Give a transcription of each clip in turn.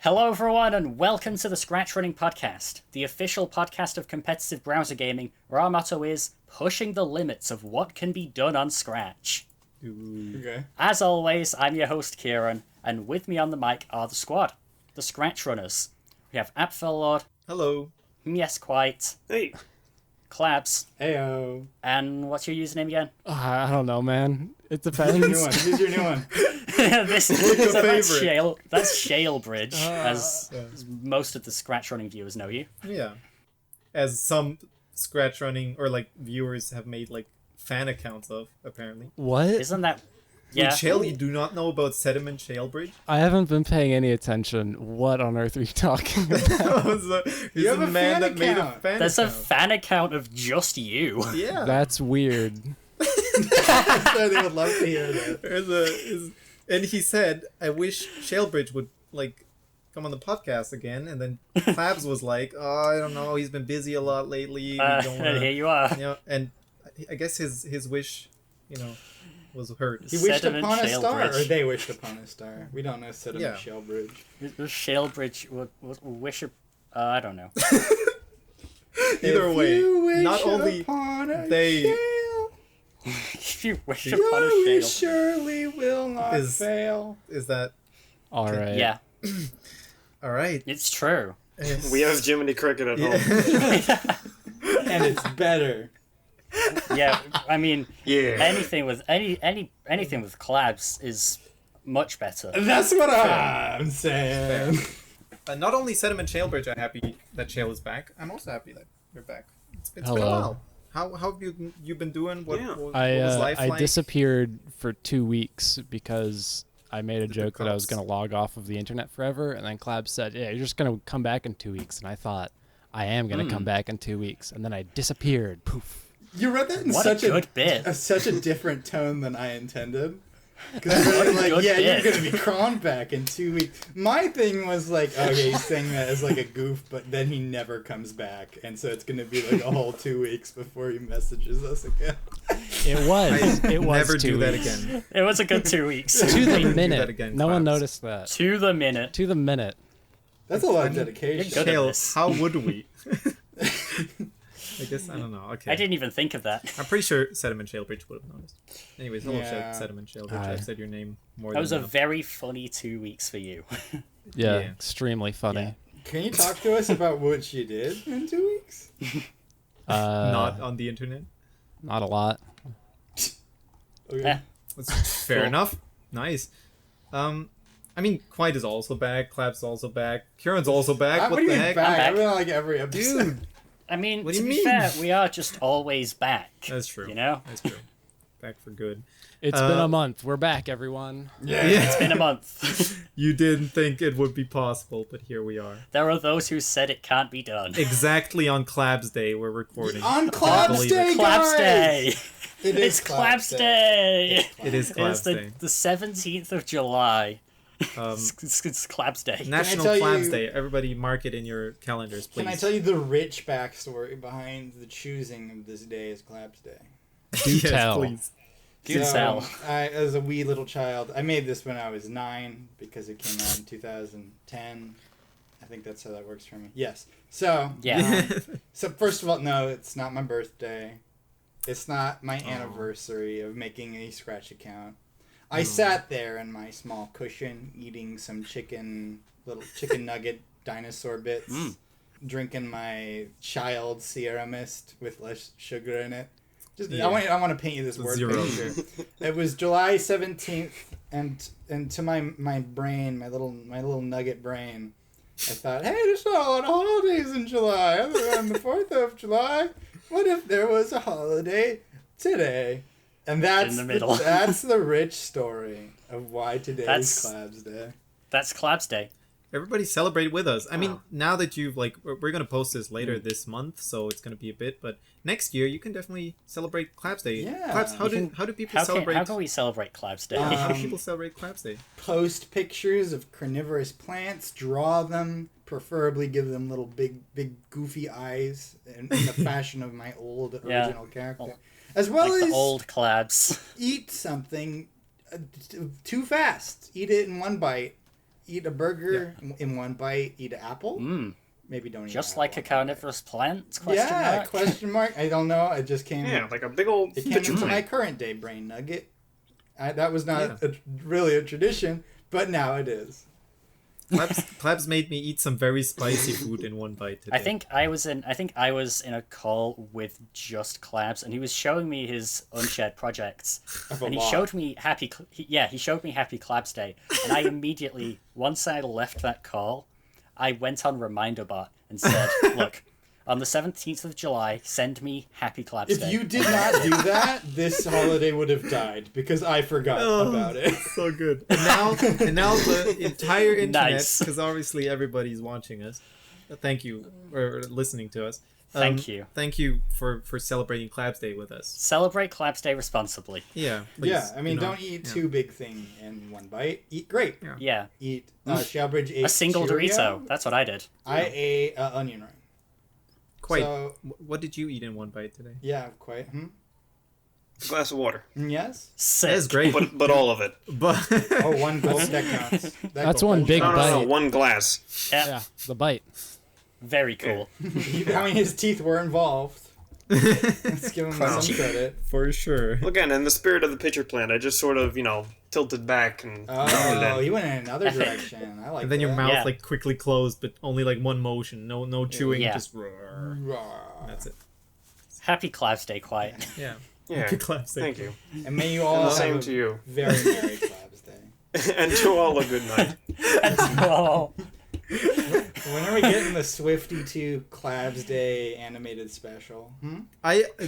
Hello everyone and welcome to the ScratchRunning Podcast, the official podcast of competitive browser gaming, where our motto is pushing the limits of what can be done on Scratch. Okay. As always, I'm your host Kieran, and with me on the mic are the squad, the Scratch Runners. We have Apfellord. Hello. Yes, quite. Hey. Clabs. Heyo. And what's your username again? I don't know, man. It depends. Who's your new one? That's Shalebridge, as Yeah. most of the Scratch Running viewers know you. Yeah. As some Scratch Running or viewers have made fan accounts of, apparently. What? Isn't that... Yeah. Shale, you do not know about Sediment Shalebridge? I haven't been paying any attention. What on earth are you talking about? He's have a a man fan that made a account. fan There's a account. fan account of just you. Yeah. That's weird. They would love to hear that. And he said, I wish Shalebridge would come on the podcast again, and then Clabs was like, oh, I don't know, he's been busy a lot lately. We don't wanna, Here you are. and I guess his wish, was hurt. He wished Sediment upon a star, Shalebridge. or they wished upon a star. We don't know Sediment Yeah. Shalebridge. Shalebridge would wish a... I don't know. Either If way, you wish not only upon a they- shale, If you wish upon a your wish shale. surely will not Is- fail. Is that All right. Yeah, all right? it's true. We have Jiminy Cricket at home. And it's better. Yeah, I mean, Yeah. anything with anything with collabs is much better. That's what I'm saying. Not only Sediment Shalebridge, I'm happy that Shale is back. I'm also happy that you're back. It's been a Hello. while. How have you been doing? What was I life like? disappeared for 2 weeks because I made a joke that I was cops. going to log off of the internet forever, and then Clab said, "Yeah, you're just going to come back in 2 weeks." And I thought, I am going to come back in 2 weeks, and then I disappeared. Poof. You read that in What such a good bit. such a different tone than I intended. Because I read it good yeah, bit. you're gonna be crawling back in 2 weeks. My thing was okay, he's saying that as a goof, but then he never comes back, and so it's gonna be a whole 2 weeks before he messages us again. It was. It was Never 2 do that weeks. again. It was a good 2 weeks. To the Never do that minute. again, No one Clabs. noticed that. To the minute. To the minute. That's a lot of You're dedication. good at Shale, this. how would we? I guess I don't know. Okay. I didn't even think of that. I'm pretty sure Sediment Shalebridge would have noticed. Anyways, hello, Yeah. Sediment Shalebridge. Hi. I've said your name more That was than a enough. very funny 2 weeks for you. Yeah, Yeah. extremely funny. Can you talk to us about what you did in 2 weeks? Not on the internet. Not a lot. Okay. Eh. That's fair Cool. enough. Nice. I mean, Quiet is also back. Clap's also back. Kieran's also back. What What do you the mean heck? back? back. I've been on every episode. Dude, I mean, What do to you be mean? fair, we are just always back. that's true. You know? That's true. Back for good. It's been a month. We're back, everyone. It's been a month. You didn't think it would be possible, but here we are. There are those who said it can't be done. Exactly on Clab's Day, we're recording. On Can't Clab's believe Day, it. Claps guys! Day! It It's is Claps Day! It is It's Clab's the, Day. the 17th of July. Um, It's Claps Day. National tell Clabs you- Day. Everybody mark it in your calendars, please. Can I tell you the rich backstory behind the choosing of this day as Clab's Day? Do Yes, tell. please. Do tell. As a wee little child, I made this when I was 9 because it came out in 2010. I think that's how that works for me. Yes. So, Yeah. so first of all, no, it's not my birthday. It's not my anniversary of making a Scratch account. I sat there in my small cushion eating some little chicken nugget dinosaur bits, drinking my child Sierra Mist with less sugar in it. Just, Yeah. I want to paint you this word Zero. picture. It was July 17th, and to my brain, my little nugget brain, I thought, hey, there's not a lot of holidays in July other than the 4th of July. What if there was a holiday today? And that's In the middle. that's the rich story of why today That's- is Clab's Day. That's Claps Day. Everybody celebrate with us. I mean, now that you've we're going to post this later this month, so it's going to be a bit. But next year, you can definitely celebrate Clabs Day. Yeah. Clabs, how do people celebrate? How can we celebrate Claps Day? how do Um, people celebrate Clabs Day? Post pictures of carnivorous plants, draw them, preferably give them little big goofy eyes in the fashion of my old Yeah. original character. As well like as the old Clabs. eat something too fast. Eat it in one bite. eat a burger in one bite, eat an apple. Maybe don't eat Just an like a apple. carnivorous plant? Question mark? Question mark. I don't know. It just came. Yeah, like a big old. It came into my current day brain nugget. That was not really a tradition, but now it is. Clabs made me eat some very spicy food in one bite today. I think I was in a call with just Clabs, and he was showing me his unshared projects, and he showed me Happy Clabs Day, and I immediately, once I left that call, I went on Reminder Bot and said, "Look, on the 17th of July, send me Happy Clabs Day." If you did not do that, this holiday would have died because I forgot about it. So good. And now the entire internet, Nice. because obviously everybody's watching us. Thank you for listening to us. Thank you. Thank you for celebrating Clabs Day with us. Celebrate Clabs Day responsibly. Yeah. Please, Yeah, I mean, don't eat too big thing in one bite. Eat grape. Yeah. Eat Shalebridge ate A single Cheerio. Dorito. That's what I did. I ate onion ring. Quite. So, What did you eat in one bite today? yeah, quite. Glass of water. Yes. Sick. That's great. But all of it. But Oh, one gulp that counts. That's one big No, bite. one glass. Yeah. Yeah, the bite. Very cool. I mean, his teeth were involved. Let's give him some credit. for sure. Well, again, in the spirit of the pitcher plant, I just sort of, tilted back and. Oh, he went in another direction. I like And then your that. mouth Yeah. like quickly closed, but only like one motion. No chewing. Yeah. Just roar. That's it. Happy Clabs Day, quiet. Yeah. Yeah. Clabs Day. Thank you. And may you all Same have to you. a very Merry Clabs Day. And to all a good night. Oh. When are we getting the Swifty 2 Clabs Day animated special?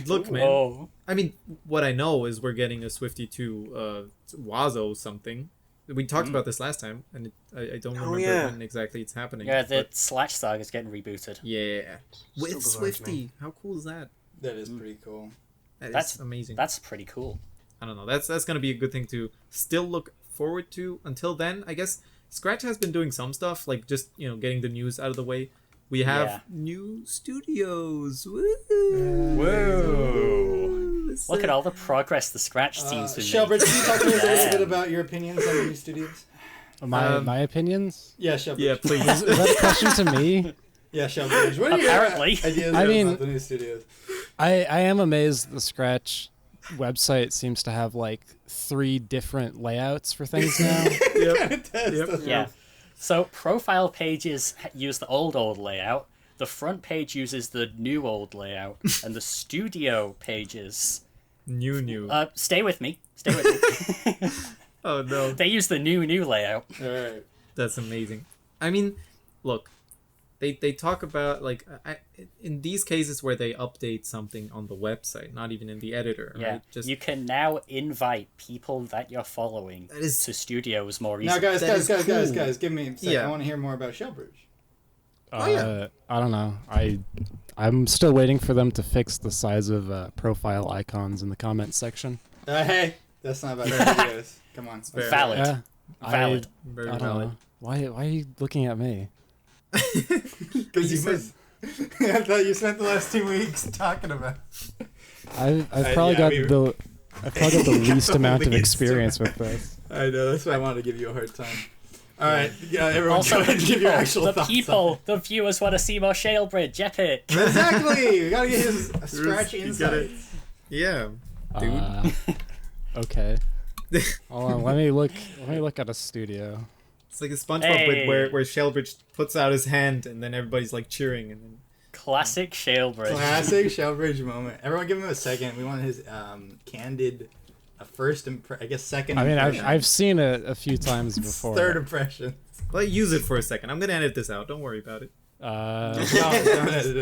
Look, man. Oh. I mean, what I know is we're getting a Swifty 2 Wazo something. We talked about this last time, and I don't remember when exactly it's happening. Yeah, the but Slash Saga is getting rebooted. yeah, with bizarre to me. Swifty. How cool is that? That is pretty cool. That's amazing. That's pretty cool. I don't know. That's gonna be a good thing to still look forward to. Until then, I guess Scratch has been doing some stuff, like just getting the news out of the way. We have new studios. Woo! Whoa! Look at all the progress the Scratch team's been Shelbridge, making. can you talk to us a little bit about your opinions on the new studios? My opinions? Yeah, Shelbridge. Yeah, please. Is that a question to me? Yeah, Shelbridge. What are Apparently. your ideas I mean- about the new studios? I am amazed the Scratch website seems to have like 3 different layouts for things now. Yeah. So profile pages use the old layout. The front page uses the new old layout, and the studio pages. New. Stay with me. Stay with me. Oh no, They use the new layout. All right. that's amazing. I mean, look, they talk about like in these cases where they update something on the website, not even in the editor. Yeah. Right? Just You can now invite people that you're following That is- to studios more Now, easily. guys, give me a second. Yeah. I want to hear more about Shelbridge. yeah. I don't know. I'm still waiting for them to fix the size of profile icons in the comments section. Hey, that's not about videos. Come on. fair. Valid. Yeah. Valid. very I don't valid. know. Why are you looking at me? Because you must. I thought you spent the last 2 weeks talking about. I've probably got the least the amount of least experience with this. I know. That's why I wanted to give you a hard time. All right, yeah. Everyone, Also, go ahead and give your actual the thoughts on people, the viewers want to see more Shalebridge. Epic. it. Exactly. We gotta get his Scratch You gotta- insights. Yeah, dude. Okay. Hold on. Let me look at a studio. It's like a SpongeBob Hey. where Shalebridge puts out his hand and then everybody's like cheering and then Classic Shalebridge. Classic Shelbridge moment. Everyone, give him a second. We want his candid, second. I mean, impression. I've seen it a few times before. Third impression. But use it for a second. I'm gonna edit this out. Don't worry about it. No, don't edit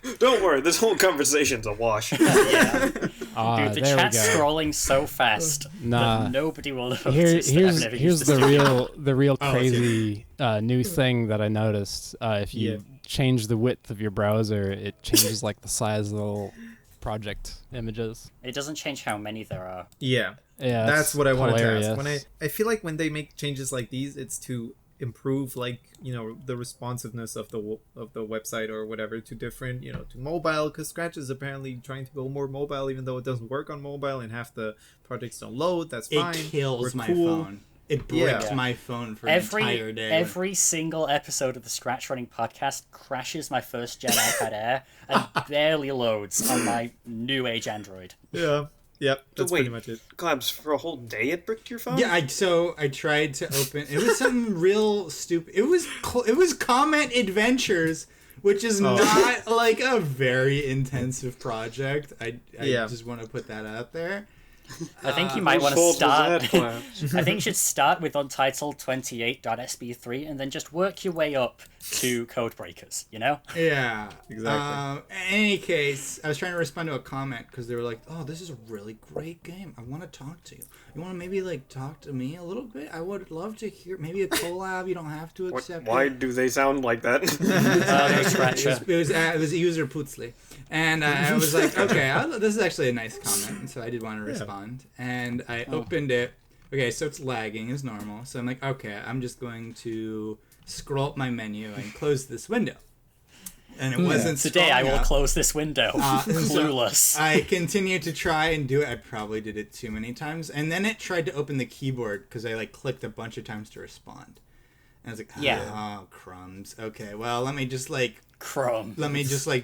it. Don't worry, this whole conversation's a wash. Yeah. Dude, the there we chat's go. scrolling so fast Nah. that nobody will notice. Here's that I've never used the this. real Oh, crazy new thing that I noticed. If you Yeah. change the width of your browser, it changes like the size of the little project images. It doesn't change how many there are. Yeah, Yeah, that's what I wanted hilarious. to ask. When I feel like when they make changes like these, it's to improve like the responsiveness of the website or whatever to different to mobile, because Scratch is apparently trying to go more mobile even though it doesn't work on mobile and half the projects don't load. That's It fine. kills We're my cool. phone. It bricked my phone for an entire day. Every single episode of the ScratchRunning Podcast crashes my first gen iPad Air and barely loads on my new age Android. Yeah. Yep, that's pretty much it. Collabs, for a whole day it bricked your phone? Yeah, I tried to open. It was something real stupid. It was Comment Adventures, which is not like a very intensive project. I just want to put that out there. I think you might want to start. I think you should start with Untitled 28.sb3 and then just work your way up to code breakers, you know? Yeah. Exactly. In any case, I was trying to respond to a comment because they were like, "Oh, this is a really great game. I want to talk to you. You want to maybe like talk to me a little bit? I would love to hear maybe a collab. You don't have to accept Why it." do they sound like that? It was user Putzli. And I was like, okay, this is actually a nice comment. And so I did want to respond. And I opened it. Okay, so it's lagging as normal. So I'm like, okay, I'm just going to scroll up my menu and close this window. And it wasn't Today I will up. close this window. Clueless. So I continued to try and do it. I probably did it too many times. And then it tried to open the keyboard because I like clicked a bunch of times to respond. And I was like, oh, crumbs. Okay, well, let me just like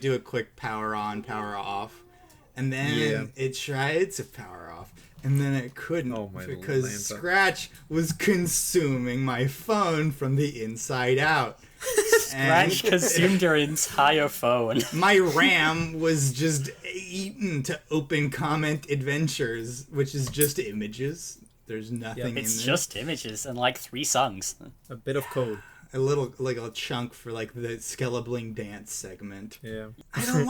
do a quick power on, power off. And then it tried to power off. And then it couldn't because Scratch was consuming my phone from the inside out. Scratch consumed your entire phone. My RAM was just eaten to open Comment Adventures, which is just images. There's nothing in there. It's just images and like 3 songs. A bit of code. A little, like a chunk for like the Skelebling dance segment. Yeah. I don't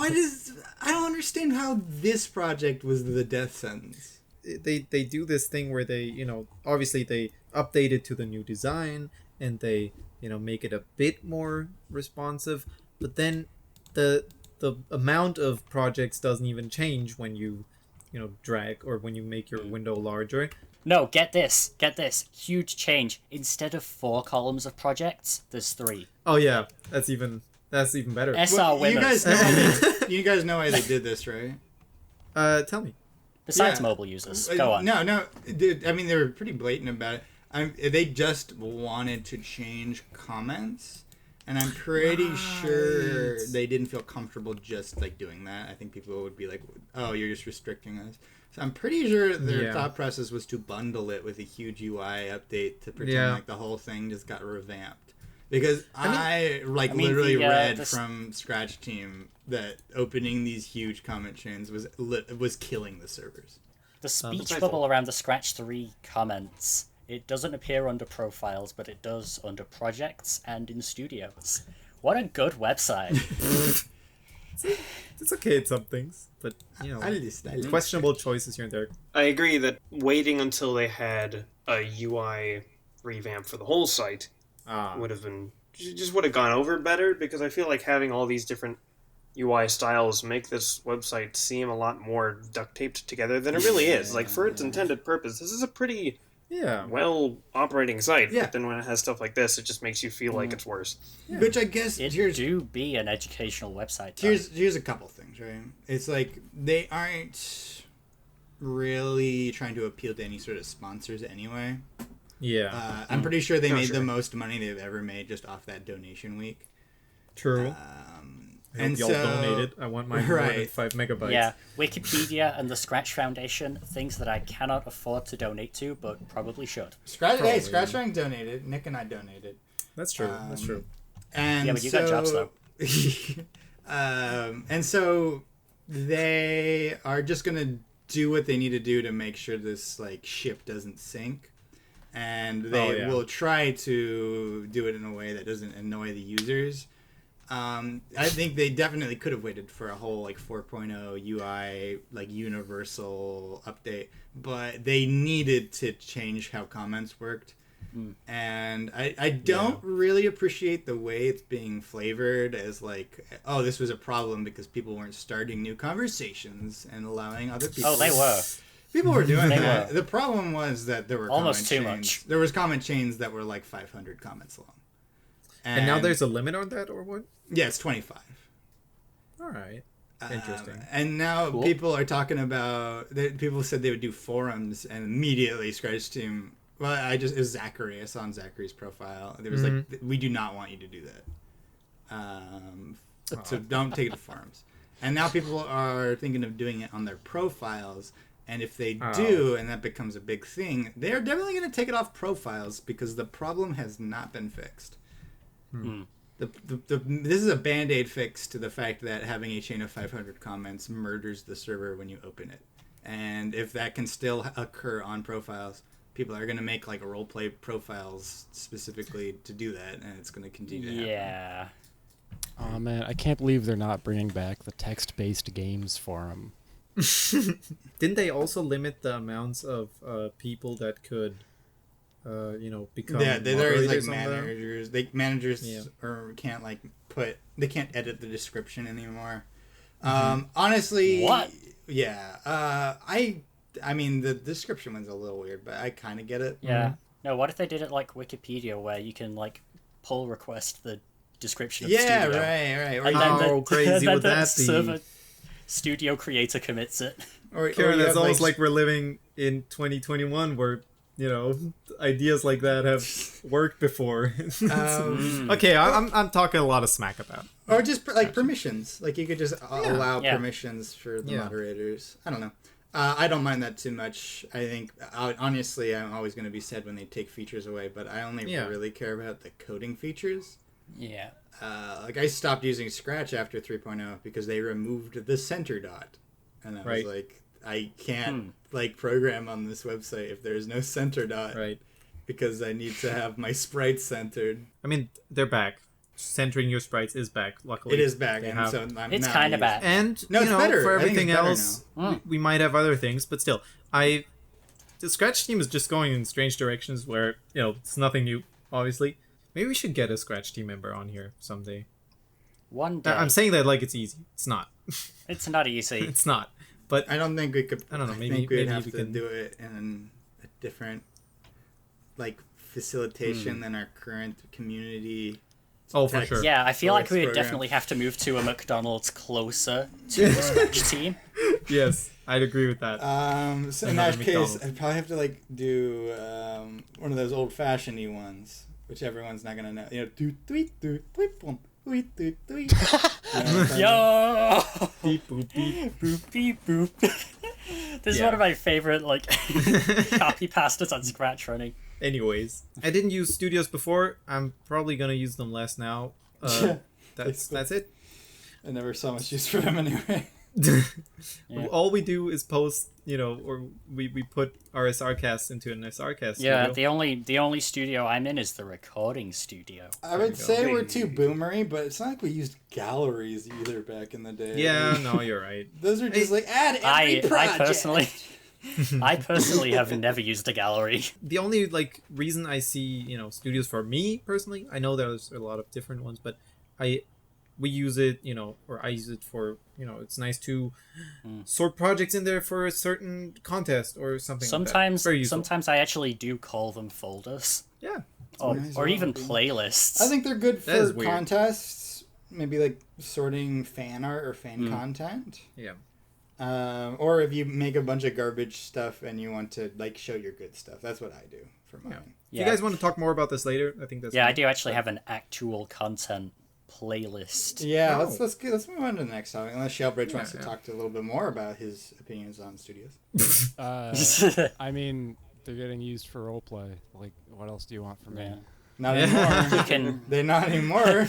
understand how this project was the death sentence. They do this thing where they, obviously they update it to the new design and they, make it a bit more responsive, but then the amount of projects doesn't even change when you, drag or when you make your window larger. No, get this. Huge change. Instead of 4 columns of projects, there's 3. Oh yeah, that's even better. SR winners. You guys know why they did this, right? Tell me. Besides mobile users. Go on. No, dude, I mean, they were pretty blatant about it. They just wanted to change comments, and I'm pretty sure they didn't feel comfortable just like doing that. I think people would be like, "Oh, you're just restricting us." So I'm pretty sure their thought process was to bundle it with a huge UI update to pretend like the whole thing just got revamped. Because I literally read from Scratch Team that opening these huge comment chains was killing the servers. The speech bubble around the Scratch 3 comments, it doesn't appear under profiles, but it does under projects and in studios. What a good website. It's okay at some things, but questionable choices here and there. I agree that waiting until they had a UI revamp for the whole site would have gone over better, because I feel like having all these different UI styles make this website seem a lot more duct taped together than it really is. Like, for its intended purpose, this is a pretty well operating site. Yeah. But then when it has stuff like this, it just makes you feel like it's worse. Yeah. Which I guess it do be an educational website. Here's a couple things, right? It's like they aren't really trying to appeal to any sort of sponsors anyway. Yeah. I'm pretty sure they made the most money they've ever made just off that donation week. True. And y'all donated. I want my more than 5 megabytes. Yeah, Wikipedia and the Scratch Foundation, things that I cannot afford to donate to, but probably should. ScratchRunning donated. Nick and I donated. That's true. That's true. And but you got jobs though. And so they are just gonna do what they need to do to make sure this ship doesn't sink. And they will try to do it in a way that doesn't annoy the users. I think they definitely could have waited for a whole 4.0 UI universal update, but they needed to change how comments worked. And I don't really appreciate the way it's being flavored as this was a problem because people weren't starting new conversations and allowing other people. Oh, they were. People were doing that. The problem was that there were almost too comment chains. much. There was comment chains that were 500 comments long. And now there's a limit on that, or what? Yeah, it's 25. All right. Interesting. And now people are talking about... People said they would do forums, and immediately Scratch Team Well, it was Zachary. I saw on Zachary's profile. It was like, we do not want you to do that. So don't take it to forums. And now people are thinking of doing it on their profiles. And if they do, and that becomes a big thing, they're definitely going to take it off profiles because the problem has not been fixed. This is a Band-Aid fix to the fact that having a chain of 500 comments murders the server when you open it. And if that can still occur on profiles, people are going to make like a roleplay profiles specifically to do that, and it's going to continue to happen. Yeah. Oh man, I can't believe they're not bringing back the text-based games forum. Didn't they also limit the amounts of people that could, become? Yeah, there is like managers. Managers can't they can't edit the description anymore. Honestly, what? Yeah, I mean the description one's a little weird, but I kind of get it. Yeah. No, what if they did it like Wikipedia, where you can like pull request the description of yeah, studio? right. Or And how crazy would that be? Server studio creator commits it. Karen, it's almost like we're living in 2021 where, ideas like that have worked before. Okay, I'm talking a lot of smack about. Or just like permissions. Like you could just allow permissions for the moderators. I don't know. I don't mind that too much. I think, honestly, I'm always going to be sad when they take features away, but I only really care about the coding features. Yeah. Like I stopped using Scratch after 3.0 because they removed the center dot. And I was like, I can't program on this website if there's no center dot. Right. Because I need to have my sprites centered. I mean, they're back. Centering your sprites is back, luckily. It is back, so it's kind of back. And, no, it's better. For everything else, we might have other things, but still, the Scratch team is just going in strange directions where, it's nothing new, obviously. Maybe we should get a Scratch team member on here someday. One day. I'm saying that like it's easy. It's not. It's not easy. It's not. But I don't think we could. I don't know. Maybe we'd have to do it in a different, facilitation than our current community. Oh, for sure. Yeah, I feel like we would definitely have to move to a McDonald's closer to the Scratch team. Yes, I'd agree with that. So in that case, I'd probably have to do one of those old-fashioned ones, which everyone's not gonna know. Yo! Beep boop beep. Boop beep boop. This is one of my favorite copy pastas on ScratchRunning. Anyways, I didn't use studios before. I'm probably gonna use them less now. That's it. I never saw much use for them anyway. All we do is post, or we put our SRCast into an SRCast studio. Yeah, the only studio I'm in is the recording studio. I would say we're too boomery, but it's not like we used galleries either back in the day. Yeah, no, you're right. Those are just add every project. I personally have never used a gallery. The only reason I see studios for me personally, I know there's a lot of different ones, but we use it, or I use it for, it's nice to sort projects in there for a certain contest or something. Sometimes, like that. sometimes I actually do call them folders. Yeah. Or even playlists. I think they're good for contests. Maybe sorting fan art or fan content. Yeah. Or if you make a bunch of garbage stuff and you want to show your good stuff. That's what I do for mine. Yeah. If you guys want to talk more about this later, I think that's I do actually have an actual content playlist. Yeah, let's move on to the next topic. Unless Shalebridge wants to talk a little bit more about his opinions on studios. I mean, they're getting used for roleplay. What else do you want from me? Not anymore. They're not anymore.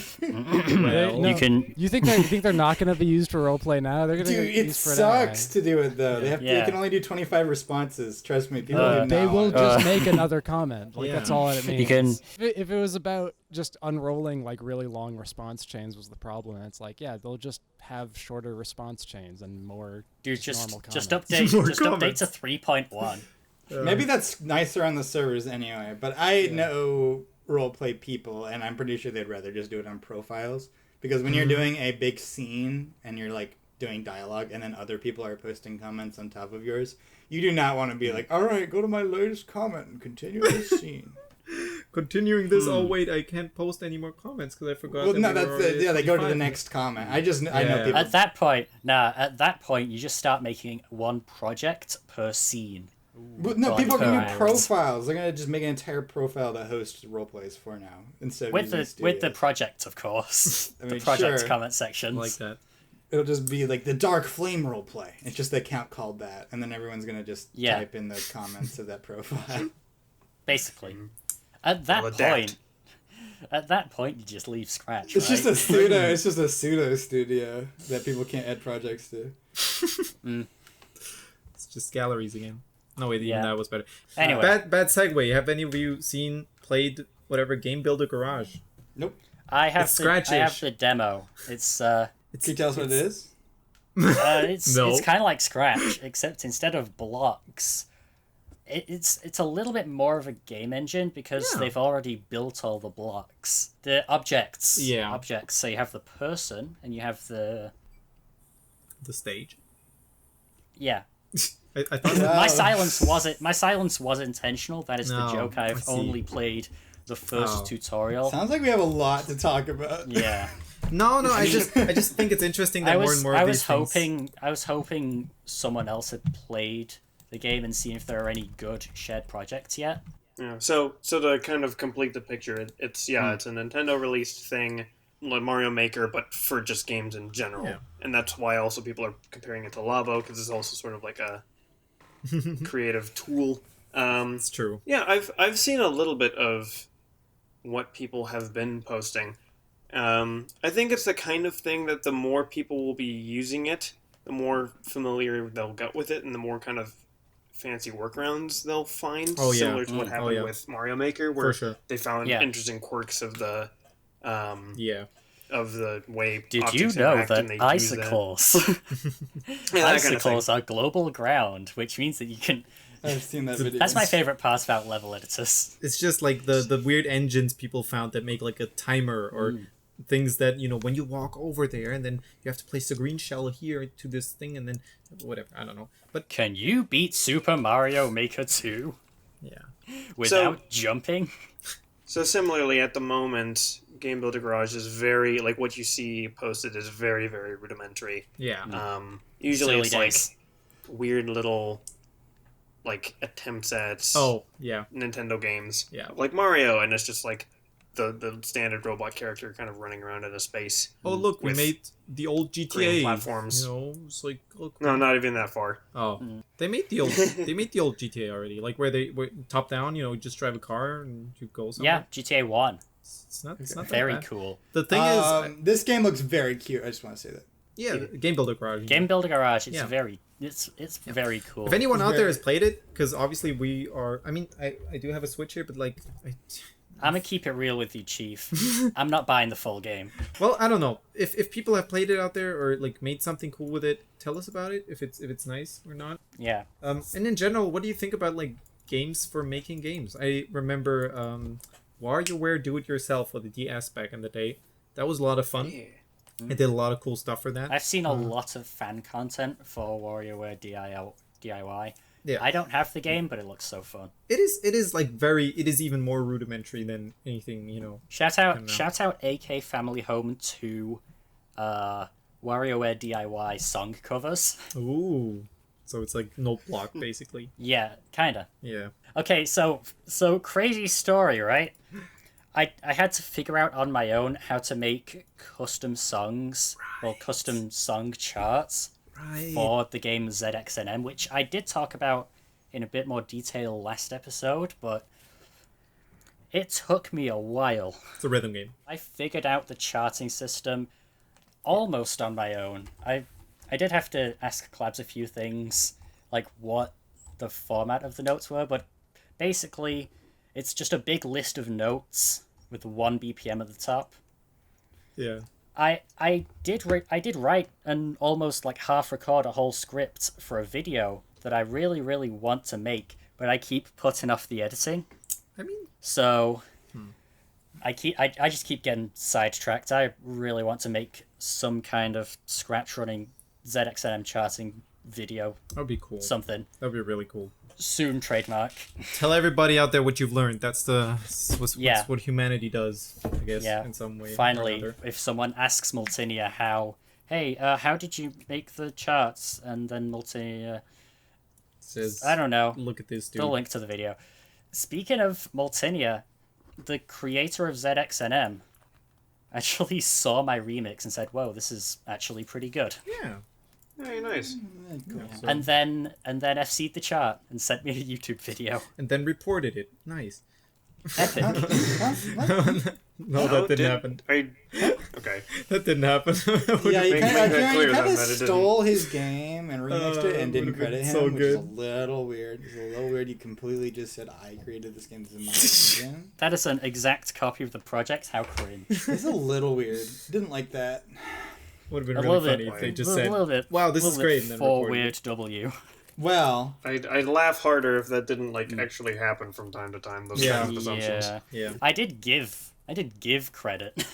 You think they're not going to be used for roleplay now? They're going to get used for it anyway. It sucks to do it though. They can only do 25 responses. Trust me, people. They will just make another comment. That's all it means. If it was about just unrolling really long response chains was the problem, it's they'll just have shorter response chains and more normal comments. Just update to 3.1. Maybe that's nicer on the servers anyway. But I know roleplay people, and I'm pretty sure they'd rather just do it on profiles, because when you're doing a big scene and you're doing dialogue and then other people are posting comments on top of yours, you do not want to be all right, go to my latest comment and continue this scene. Continuing this, oh wait, I can't post any more comments because I forgot. Well, no, they go to the next comment. I know people. At that point, you just start making one project per scene. But no, people can do profiles. They're gonna just make an entire profile that hosts roleplays for now instead of with the project, of course. I mean, the project comment sections. Like that. It'll just be like the Dark Flame roleplay. It's just the account called that, and then everyone's gonna just type in the comments of that profile. Basically, at that point, you just leave Scratch. It's just a pseudo. It's just a pseudo studio that people can't add projects to. It's just galleries again. No, wait, even that was better. Anyway, bad segue. Have any of you played whatever Game Builder Garage? Nope. I have the demo. It's Can you tell us what it is? It's kind of like Scratch, except instead of blocks, it's a little bit more of a game engine because they've already built all the blocks. The objects. Yeah. Objects. So you have the person and you have the stage. Yeah. I thought my silence was intentional. That is the joke. I've only played the first tutorial. Sounds like we have a lot to talk about. Yeah. No, I just think it's interesting that more and more of these things... I was hoping someone else had played the game and seen if there are any good shared projects yet. Yeah. So to kind of complete the picture, it's a Nintendo released thing, like Mario Maker, but for just games in general. Yeah. And that's why also people are comparing it to Labo, because it's also sort of like a creative tool. It's true. Yeah, I've seen a little bit of what people have been posting. I think it's the kind of thing that the more people will be using it, the more familiar they'll get with it, and the more kind of fancy workarounds they'll find, similar to what happened with Mario Maker, where they found interesting quirks of the of the way. Did you know that icicles icicles are global ground, which means that you can... I've seen that video. That's my favorite part about level editors. It's just like the weird engines people found that make like a timer or things that, when you walk over there and then you have to place a green shell here to this thing and then whatever, I don't know. But can you beat Super Mario Maker 2? Yeah. Without jumping? So similarly, at the moment, Game Builder Garage is very, like what you see posted is very, very rudimentary. Yeah. Usually it's like weird little like attempts at Nintendo games. Yeah. Like Mario, and it's just like the standard robot character kind of running around in a space. Oh, look, we made the old GTA platforms. It's like, look. No, not even that far. Oh. They made the old GTA already, like where they were top down, just drive a car and you go somewhere. Yeah, GTA 1. It's not very bad. Cool. The thing is, this game looks very cute. I just want to say that. Yeah, Game Builder Garage. Game Builder Garage. It's very cool. If anyone out there has played it, because obviously we are. I mean, I do have a Switch here, but like, I'm gonna keep it real with you, Chief. I'm not buying the full game. Well, I don't know if people have played it out there or like made something cool with it. Tell us about it if it's nice or not. Yeah. And in general, what do you think about like games for making games? I remember WarioWare Do It Yourself with the DS back in the day. That was a lot of fun. Yeah. I did a lot of cool stuff for that. I've seen a lot of fan content for WarioWare DIY. Yeah. I don't have the game, but it looks so fun. It is like it is even more rudimentary than anything, Shout out AK Family Home to WarioWare DIY song covers. Ooh. So it's like no block basically. Yeah, kinda. Yeah. Okay, so crazy story, right? I had to figure out on my own how to make custom songs or custom song charts for the game ZXNM, which I did talk about in a bit more detail last episode, but it took me a while. It's a rhythm game. I figured out the charting system almost on my own. I did have to ask Clabs a few things, like what the format of the notes were, but basically it's just a big list of notes with 1 BPM at the top. Yeah. I did write and almost like half record a whole script for a video that I really, really want to make, but I keep putting off the editing. I mean... So... I just keep getting sidetracked. I really want to make some kind of Scratch running ZXNM charting video. That would be cool. Something. That would be really cool. Soon trademark. Tell everybody out there what you've learned. That's what humanity does, I guess, in some way. Finally, if someone asks Multinia how did you make the charts? And then Multinia Says, I don't know. Look at this dude. The link to the video. Speaking of Multinia, the creator of ZXNM actually saw my remix and said, "Whoa, this is actually pretty good." Yeah. Very nice. Cool. Yeah, so- And then FC'd the chart and sent me a YouTube video. And then reported it. Nice. Epic. No, that didn't happen. Okay. That didn't happen. Yeah, you Make kind that clear of then that it stole his game and remixed it and didn't would've been credit him, so which is a good. little weird. It's a little weird. You completely just said, I created this game. This is my game. That is an exact copy of the project. How cringe. It's a little weird. Didn't like that. Would have been A really little funny bit. if they just A said, little bit. "Wow, this is little great," bit and then for reported weird it. W. Well, I'd laugh harder if that didn't actually happen from time to time. Those kind of assumptions. Yeah. Yeah. I did give credit.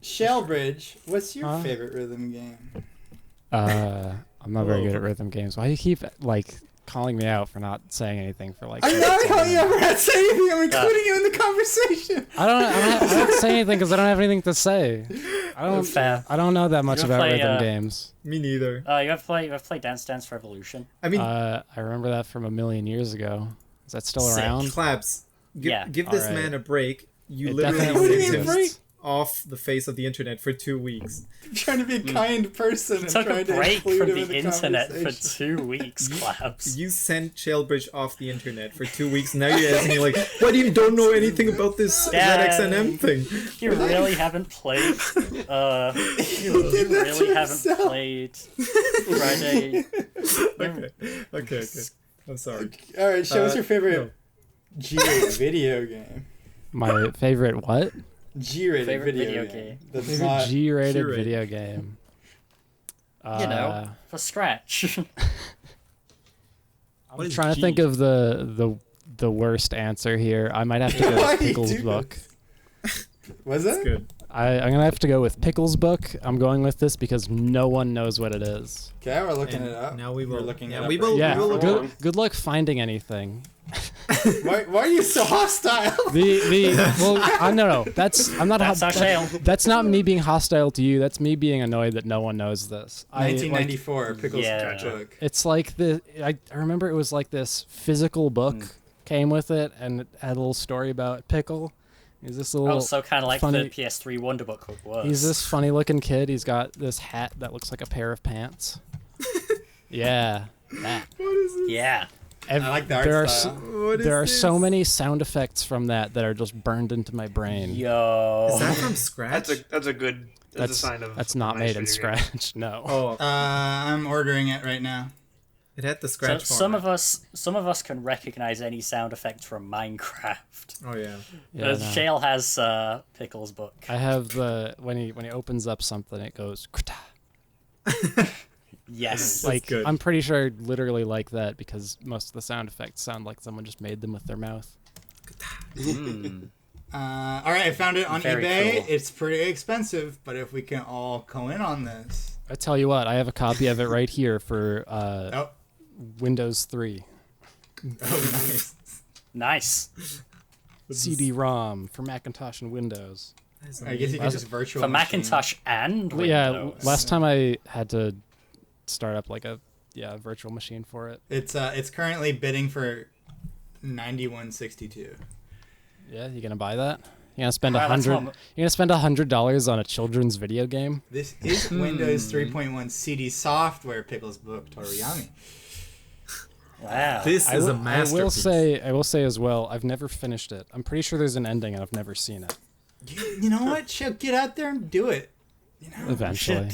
Shalebridge, what's your favorite rhythm game? I'm not very good at rhythm games. Why do you keep calling me out for not saying anything for I'm not calling you ever to say anything. I'm including you in the conversation. I don't say anything because I don't have anything to say. Fair. I don't know that much You about play, rhythm games. Me neither. You have to play Dance Dance Revolution. I mean, I remember that from a million years ago. Is that still Sick. around? Claps. Yeah. Give this Alright. man a break. You It literally definitely What do you mean, exist break? off the face of the internet for 2 weeks. I'm trying to be a kind person and Took a trying to break include from him in the internet for conversation. 2 weeks, Claps. You sent Shalebridge off the internet for 2 weeks. Now you're asking me like, why do you don't know anything about this Yeah. ZXNM thing? You really haven't played. You did that really to haven't himself. played Friday. Okay. I'm sorry. All right, show us your favorite no. G-rated video game. My favorite what? G-rated Favorite video video game. game. That's Favorite not... G-rated G-rated. video game. You know, for Scratch. I'm What is trying to G? think of the worst answer here. I might have to go Why with do you Pickles do Book. Was That's it? good. I'm gonna have to go with Pickles Book. I'm going with this because no one knows what it is. Okay, we're looking And it up. now we will- We're looking yeah, it up. we right will- now. Yeah, will look it up. good luck finding anything. Why are you so hostile? I'm not. That's our shale. That's not me being hostile to you. That's me being annoyed that no one knows this. 1994, Pickles Yeah. book. It's like I remember it was like this physical book came with it, and it had a little story about Pickle. He's this little. Oh, so kind of like funny- the PS3 Wonderbook was. He's this funny looking kid. He's got this hat that looks like a pair of pants. Yeah, that. Yeah. I like the art there are style. What is there are this? so many sound effects from that are just burned into my brain. Yo. Is that from Scratch? That's a good. That's a sign of. That's not a nice made in video game. Scratch. No. Oh, I'm ordering it right now. it had the So Scratch some format. of us can recognize any sound effect from Minecraft. Oh yeah. Yeah, no. Shale has Pickles Book. I have the when he opens up something, it goes. Yes. Like good. I'm pretty sure literally like that because most of the sound effects sound like someone just made them with their mouth. All right, I found it on Very eBay. cool. It's pretty expensive, but if we can all go in on this. I tell you what, I have a copy of it right here for Oh, Windows 3 nice. Nice. CD-ROM for Macintosh and Windows. I guess you can just virtual For machine. Macintosh and Windows. Yeah, last time I had to start up like a virtual machine for it. It's currently bidding for $91.62. Yeah, you gonna buy that? You gonna spend Wow, that's $100? not- You gonna spend $100 on a children's video game? This is Windows 3.1 CD software. Pickles Book, Toriyami. Wow. This is a I masterpiece. will say as well. I've never finished it. I'm pretty sure there's an ending, and I've never seen it. You know what? Shit, get out there and do it. You know, Eventually,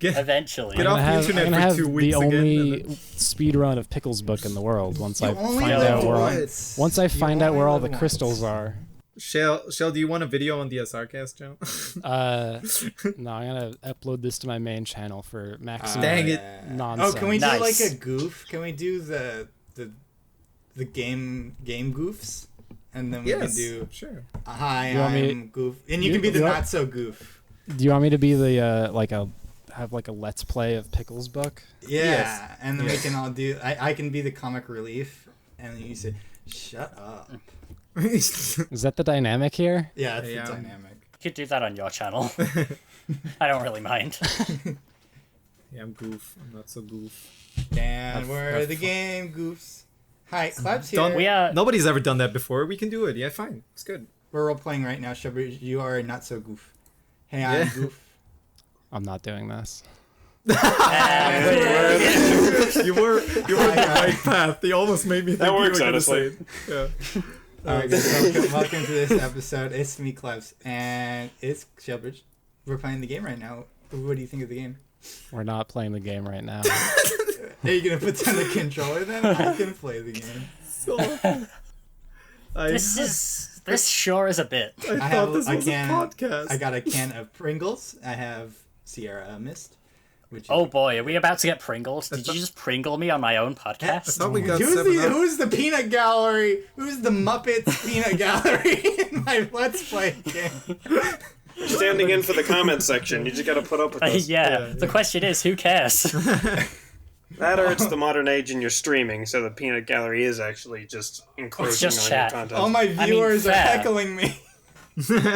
Eventually. Get off the internet I'm gonna for have 2 weeks the again, only and then- speed run of Pickles Book in the world once I You only find live out where once. once I You find out only where all live the crystals once. are. Shell, do you want a video on the SRCast channel? No, I'm gonna upload this to my main channel for maximum Dang it. nonsense. Oh, can we do Nice. like a goof? Can we do the game goofs? And then we can do sure. hi, You want me- I'm goof. And you you- can be the you want- not so goof. Do you want me to be the have like a let's play of Pickles Book? Yeah. Yes. And then Yes. we can all do I can be the comic relief and then you say, shut up. Is that the dynamic here? Yeah, that's Yeah. the dynamic. You could do that on your channel. I don't really mind. Yeah, I'm Goof. I'm not so Goof. And we're the game, Goofs. Hi, Clap's here. Nobody's ever done that before. We can do it. Yeah, fine. It's good. We're role-playing right now, Shalebridge. You are not so Goof. Hey, I'm Goof. I'm not doing this. You were on the right path. They almost made me think that works, you were honestly. Yeah. Alright, guys, welcome to this episode. It's me, Claps, and it's Shalebridge. We're playing the game right now. What do you think of the game? We're not playing the game right now. Are you gonna put down the controller then? I can play the game. This sure is a bit. I thought this was a podcast. I got a can of Pringles. I have Sierra Mist. Oh boy, are we about to get Pringles? Did you just Pringle me on my own podcast? I thought we got who's the peanut gallery? Who's the Muppets peanut gallery in my Let's Play game? You're standing in for the comment section. You just gotta put up with this. The question is, who cares? That or it's the modern age and you're streaming, so the peanut gallery is actually just encroaching on chat. your content. All my viewers are heckling me.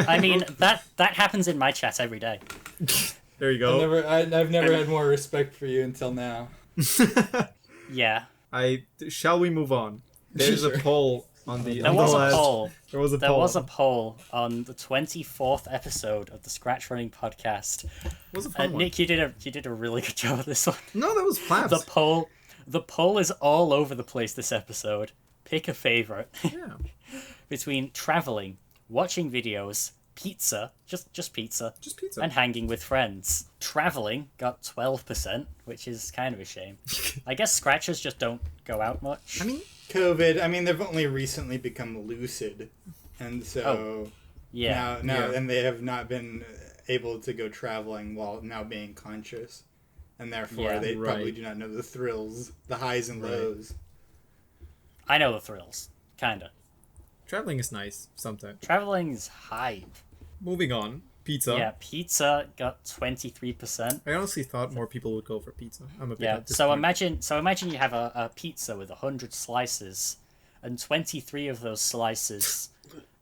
I mean, that happens in my chat every day. There you go. I've never had more respect for you until now. Yeah. Shall we move on? There's a poll on the. There was a poll. There was a poll on the 24th episode of the ScratchRunning Podcast. Was a fun one. Nick, you did a really good job of this one. No, that was Flaps. The poll is all over the place this episode. Pick a favorite. Yeah. Between traveling, watching videos, pizza, just pizza, and hanging with friends. Traveling got 12%, which is kind of a shame. I guess scratchers just don't go out much. I mean, COVID. I mean, they've only recently become lucid, and so now, and they have not been able to go traveling while now being conscious, and therefore they probably do not know the thrills, the highs and lows. I know the thrills, kinda. Traveling is nice sometimes. Traveling's hype. Moving on, pizza. Yeah, pizza got 23%. I honestly thought more people would go for pizza. I'm a bit So imagine you have a pizza with 100 slices, and 23 of those slices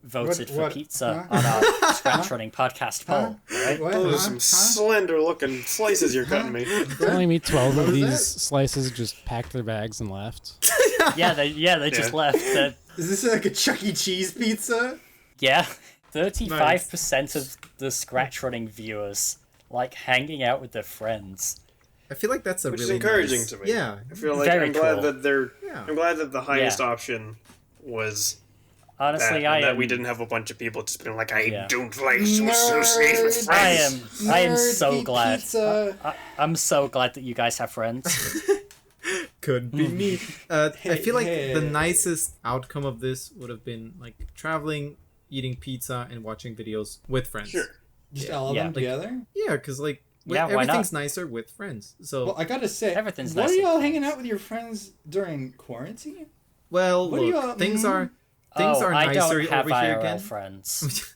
voted for pizza on our ScratchRunning Podcast poll. Right? Those are some slender-looking slices you're cutting me. Telling me 12 of these slices just packed their bags and left. They just left. Is this like a Chuck E. Cheese pizza? Yeah. 35% of the ScratchRunning viewers like hanging out with their friends. I feel like that's Which really is encouraging nice. to me. Yeah. I feel like I'm glad that I'm glad that the highest option was honestly that we didn't have a bunch of people just being like, I don't like to associate with friends. I am so glad. I'm so glad that you guys have friends. Could be me. I feel like the nicest outcome of this would have been like traveling, eating pizza, and watching videos with friends. Sure. Just all of them together? Yeah, because like everything's nicer with friends. So well, I gotta say, everything's what nicer. are y'all hanging out with your friends during quarantine? Well, look, things are nicer I don't have over here IRL again. friends.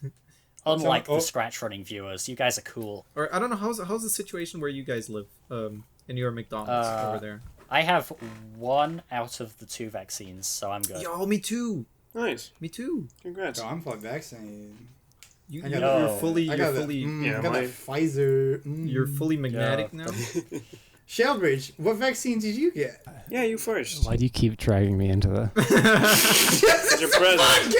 Unlike the ScratchRunning viewers, you guys are cool. Or I don't know how's the situation where you guys live in your McDonald's over there. I have 1 out of the 2 vaccines, so I'm good. Yo, me too. Nice. Me too. Congrats. Oh, I'm fully vaccinated. You're fully I got the Pfizer. You're fully magnetic now. Shalebridge, what vaccine did you get? Yeah, you first. Why do you keep dragging me into the... It's your present.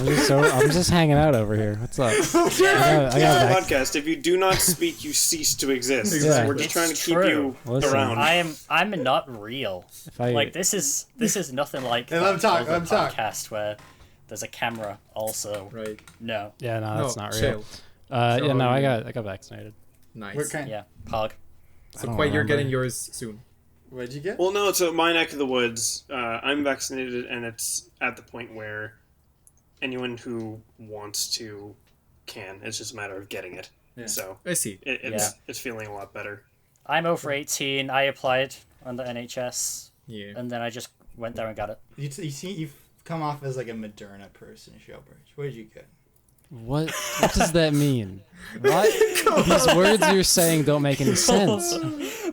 I'm just hanging out over here. What's up? I got podcast. If you do not speak, you cease to exist. Yeah. We're just trying to keep you around. I'm not real. Like this is nothing like let him talk. podcast where there's a camera also. Right. No. Yeah, no, that's not real. Chill. I got vaccinated. Nice. Yeah, Pog. So quite you're getting yours soon. What'd you get? Well, no, it's my neck of the woods. I'm vaccinated, and it's at the point where anyone who wants to can. It's just a matter of getting it. Yeah. So I see. It's feeling a lot better. I'm over 18. I applied on the NHS. Yeah. And then I just went there and got it. You see, you've come off as like a Moderna person, Shalebridge. What did you get? What does that mean? What? These words you're saying don't make any sense.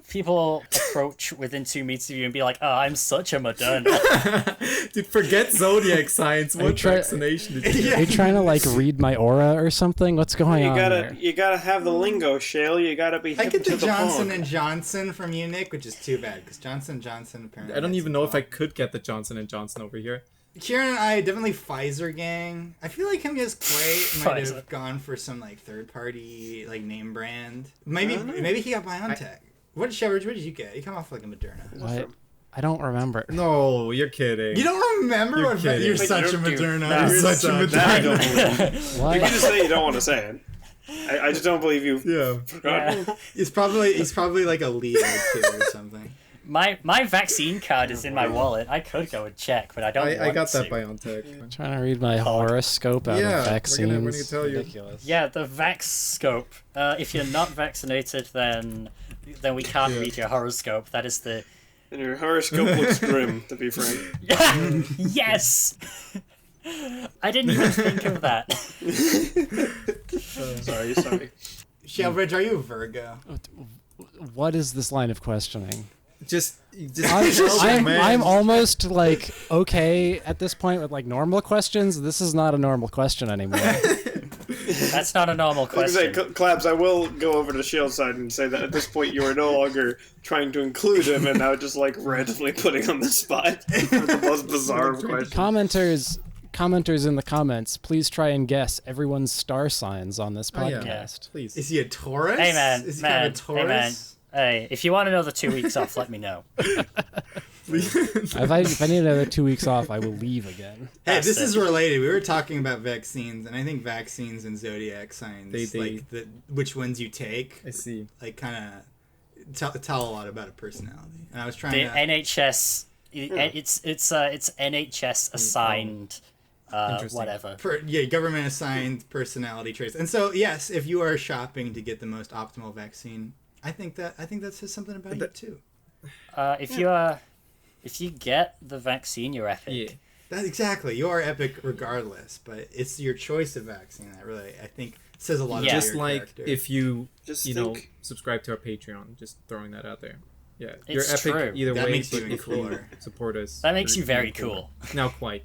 People approach within 2 meters of you and be like, "Oh, I'm such a Moderna." Dude, forget zodiac signs. What vaccination did you get? Are you trying to like read my aura or something? What's going on there? You gotta have the lingo, Shale. You gotta be hip I get to the the Johnson punk. and Johnson from you, Nick, which is too bad because Johnson apparently. I don't even know if I could get the Johnson and Johnson over here. Kieran and I definitely Pfizer gang. I feel like him as Clay might Pfizer. have gone for some like third party like name brand. Maybe he got BioNTech. Shalebridge? What did you get? You come off like a Moderna. What? I don't remember. No, you're kidding. You don't remember You're what? kidding. You're Wait, such a dude, Moderna. no, You're such a that I don't Moderna. believe. What? You can just say you don't want to say it. I just don't believe you. Yeah. Yeah. He's probably like a Leo too or something. My vaccine card is in my wallet. I could go and check, but I don't want I got to. that BioNTech. I'm trying to read my horoscope out Yeah, of vaccines. we're gonna tell you. Ridiculous. Yeah, the Vax scope. If you're not vaccinated, then we can't read your horoscope. That is the... And your horoscope looks grim, to be frank. Yes! I didn't even think of that. Sorry. Shalebridge, are you a Virgo? What is this line of questioning? I'm I'm almost like okay at this point with like normal questions. This is not a normal question anymore. That's not a normal I was question. gonna say, Clabs, I will go over to Shale's side and say that at this point you are no longer trying to include him and now just like randomly putting on the spot for the most bizarre of questions. Commenters in the comments, please try and guess everyone's star signs on this Oh, yeah. Podcast. Please. Is he a Taurus? Hey, man. Is he man. kind of a Taurus? Hey, man. Hey, if you want another 2 weeks off, let me know. If I need another 2 weeks off, I will leave again. Hey, this That's is it. related. We were talking about vaccines, and I think vaccines and zodiac signs, like which ones you take, I see. like kind of tell a lot about a personality. And I was trying The to. NHS, it's NHS assigned, Interesting. whatever. Government assigned personality traits. And so, yes, if you are shopping to get the most optimal vaccine, I think that says something about you too. If you get the vaccine, you're epic. Yeah. That exactly. You are epic regardless, but it's your choice of vaccine that really I think says a lot about Just your like character. if you Just you know think. subscribe to our Patreon, just throwing that out there. Yeah, It's you're epic true. either That way. makes you but even if you cooler. support us, That makes you you're very even cool. Now quite.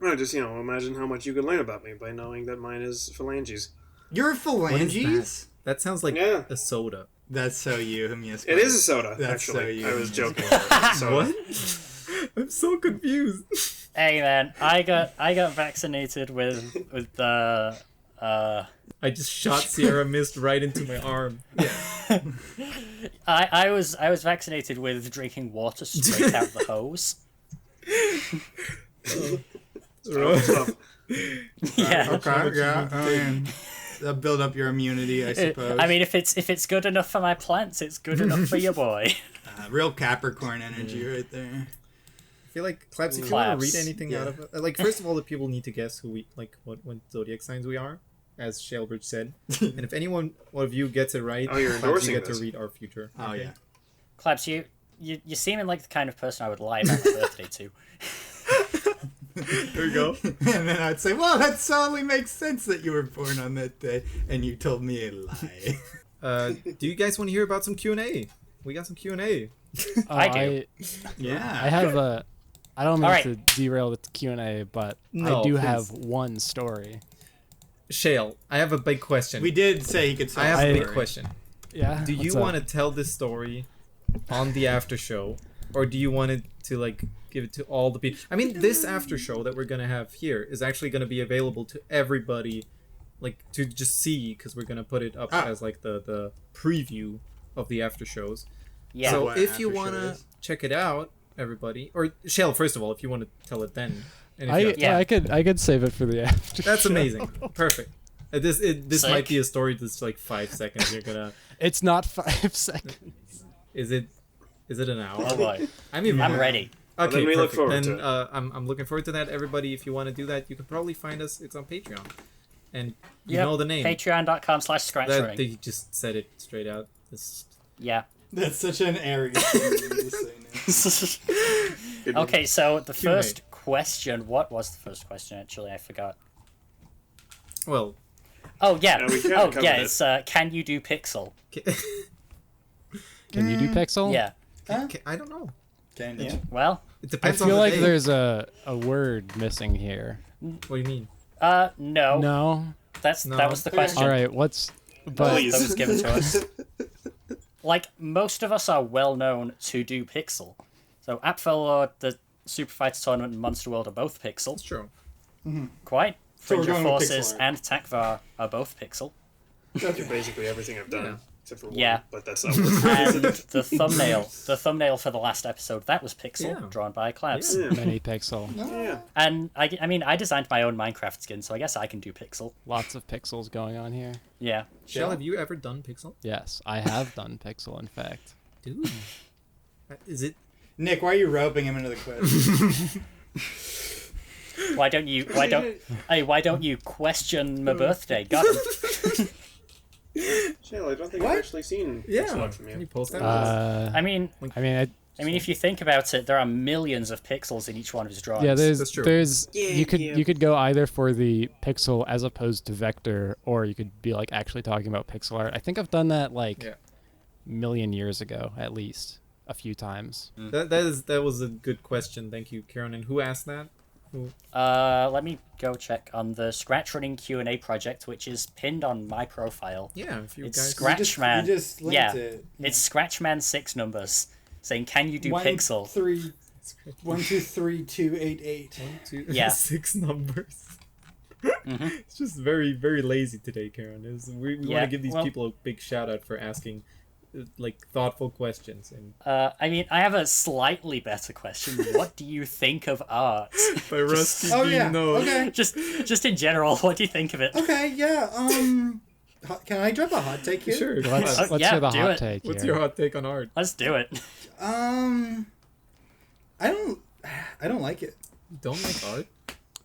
No, just imagine how much you could learn about me by knowing that mine is phalanges. You're What is phalanges? That sounds like Yeah. a soda. That's so you, Mias. It is a soda, That's so actually. you. I was joking. What? I'm so confused. Hey man, I got vaccinated with the I just shot Sierra Mist right into my arm. Yeah. I was vaccinated with drinking water straight out of the hose. Yeah. Okay, yeah. I mean, that'll build up your immunity, I suppose. I mean, if it's good enough for my plants, it's good enough for your boy. Real Capricorn energy right there. I feel like Claps, if you want to Claps. read anything out of it, like first of all, the people need to guess who we like, what zodiac signs we are, as Shalebridge said. And if one of you gets it right, Oh, you're Claps, endorsing you get this. to read our future. Oh, Okay? yeah. Claps, you seeming like the kind of person I would lie about my birthday to. There you go. And then I'd say, well, that solely makes sense that you were born on that day, and you told me a lie. Do you guys want to hear about some Q&A? We got some Q&A. I do. Yeah. I have a. I don't mean All right. to derail the Q&A, but No, I do please. have one story. Shale, I have a big question. We did say he could tell I have a a big story. question. Yeah. Do you what's up? want to tell this story on the after show, or do you want it to like give it to all the people? I mean, this after show that we're gonna have here is actually gonna be available to everybody, like to just see, because we're gonna put it up as like the preview of the after shows. Yeah. So What if you after show wanna is? check it out, everybody, or Shale, first of all, if you want to tell it then. And if I, you have Yeah. I could save it for the after. That's show. amazing. Perfect. This Sick. might be a story that's like 5 seconds. You're gonna. It's not 5 seconds. Is it an hour? Oh boy, I mean, I'm ready. Okay, then we look perfect. forward then, to it. I'm looking forward to that. Everybody, if you want to do that, you can probably find us. It's on Patreon, and you Yep. know the name. Patreon.com/ScratchRunning. That they just said it straight out. This, Yeah. That's such an arrogant thing to say now. Good one. Okay, so the Q&A. first question. What was the first question? Actually, I forgot. Well. Oh yeah. Yeah, It's can you do pixel? Can you do pixel? Yeah. I don't know. Can you? Well, it depends. I feel like there's a word missing here. What do you mean? no. No. That was the question. All right. That was given to us. Like, most of us are well known to do pixel. So Appfellow, the Super Fighter Tournament, and Monster World are both pixel. That's true. Mm-hmm. Quite. So we're Fringe of going with Forces pixel art. and Takvar are both pixel. That's basically everything I've done. Yeah. Except for one, Yeah. but that's not And the thumbnail for the last episode, that was pixel, drawn by Klabs. Yeah. many pixel. Yeah. And I mean, I designed my own Minecraft skin, so I guess I can do pixel. Lots of pixels going on here. Yeah. Shell, have you ever done pixel? Yes, I have done pixel. In fact, Dude, is it? Nick, why are you roping him into the quiz? Why don't you question my birthday? Got him. Shale, I don't think What? I've actually seen pixel art from Can you you. post that? I mean, I if you think about it, there are millions of pixels in each one of his drawings. yeah, That's true. you could go either for the pixel as opposed to vector, or you could be like actually talking about pixel art. I think I've done that million years ago, at least a few times. That was a good question. Thank you, Karen. And who asked that? Let me go check on the ScratchRunning Q&A project, which is pinned on my profile. Yeah, if you It's guys. Scratchman. You just linked it. It's Scratchman 6 numbers saying, "Can you do pixel?" 1, 2, 3, 2, 8, 8. 1, 2, Yeah. 6 numbers. Mm-hmm. It's just very, very lazy today, Karen. We want Yeah, to give these people a big shout out for asking thoughtful questions. And I mean, I have a slightly better question. What do you think of art? by Rusty Oh Bean yeah. knows. Okay. Just in general, what do you think of it? Okay. Yeah. Can I drop a hot take here? Sure. Let's yeah, hear the do hot it. take. What's here. your hot take on art? Let's do it. I don't like it. You don't like art?